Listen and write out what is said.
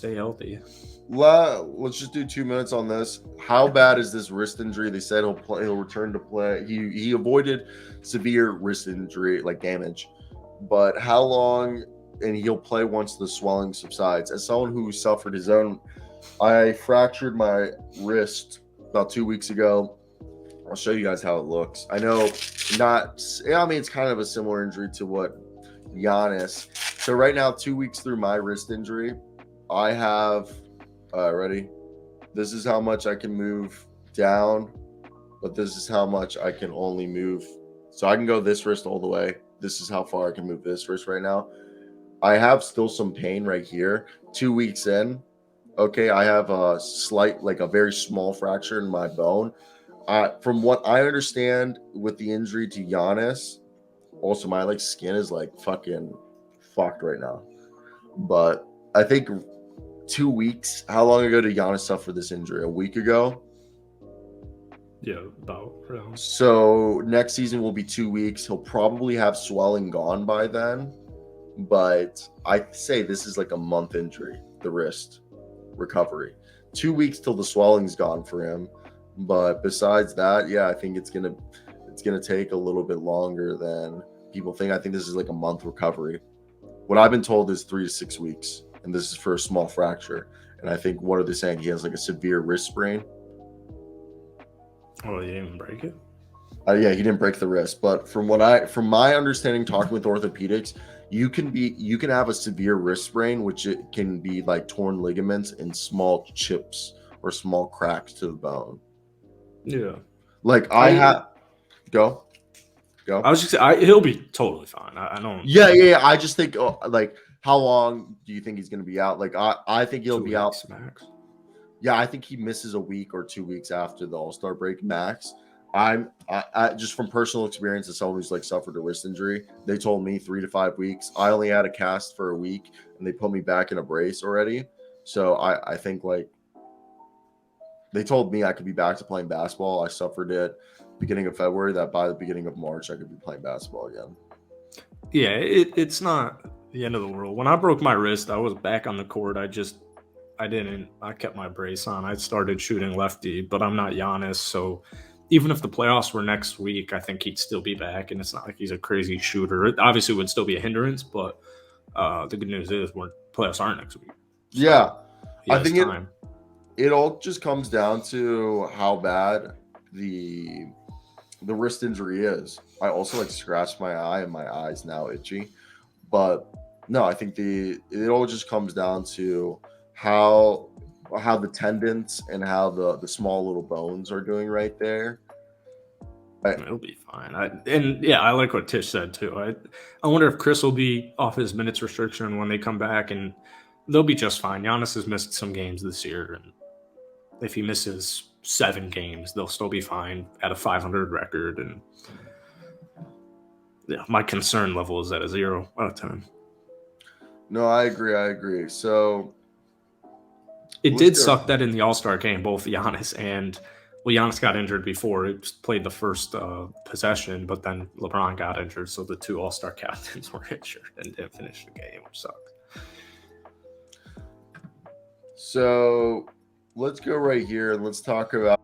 stay healthy. Let's just do 2 minutes on this. How bad is this wrist injury? They said he'll return to play. He avoided severe wrist injury, like damage. But how long? And he'll play once the swelling subsides. As someone who suffered his own, I fractured my wrist about 2 weeks ago. I'll show you guys how it looks. I know it's kind of a similar injury to what Giannis. So right now, 2 weeks through my wrist injury, I have, ready? This is how much I can move down, but this is how much I can only move. So I can go this wrist all the way. This is how far I can move this wrist right now. I have still some pain right here. 2 weeks in, okay, I have a very small fracture in my bone. From what I understand with the injury to Giannis, also my skin is fucking fucked right now. But I think 2 weeks. How long ago did Giannis suffer this injury? A week ago? Yeah, about. So next season will be 2 weeks. He'll probably have swelling gone by then. But I say this is a month injury, the wrist recovery. 2 weeks till the swelling's gone for him. But besides that, yeah, I think it's gonna take a little bit longer than people think. I think this is a month recovery. What I've been told is 3 to 6 weeks, and this is for a small fracture. And I think what are they saying? He has a severe wrist sprain. Oh, he didn't even break it? Yeah, he didn't break the wrist. But from my understanding, talking with orthopedics, you can have a severe wrist sprain, which it can be torn ligaments and small chips or small cracks to the bone. Yeah. Go. I was just saying, he'll be totally fine. I don't. Yeah. I just think how long do you think he's going to be out? I think he'll be out max. Yeah, I think he misses a week or 2 weeks after the All-Star break max. I just from personal experience as someone who's suffered a wrist injury, they told me 3 to 5 weeks. I only had a cast for a week, and they put me back in a brace already. So I think they told me I could be back to playing basketball. I suffered it beginning of February. That by the beginning of March, I could be playing basketball again. Yeah, it's not the end of the world. When I broke my wrist, I was back on the court. I kept my brace on. I started shooting lefty, but I'm not Giannis, so even if the playoffs were next week, I think he'd still be back, and it's not like he's a crazy shooter. It obviously would still be a hindrance, but the good news is playoffs aren't next week. So yeah, I think it all just comes down to how bad the wrist injury is. I also scratched my eye, and my eye's now itchy. But no, I think it all just comes down to how the tendons and how the small little bones are doing right there. It'll be fine. I like what Tish said too. I wonder if Chris will be off his minutes restriction when they come back, and they'll be just fine. Giannis has missed some games this year, and if he misses 7 games, they'll still be fine at a 500 record. And yeah, my concern level is at a 0 out of 10. No, I agree. So it did suck that in the All-Star game, both Giannis got injured before it played the first possession, but then LeBron got injured, so the 2 All-Star captains were injured and didn't finish the game, which sucked. So let's go right here and let's talk about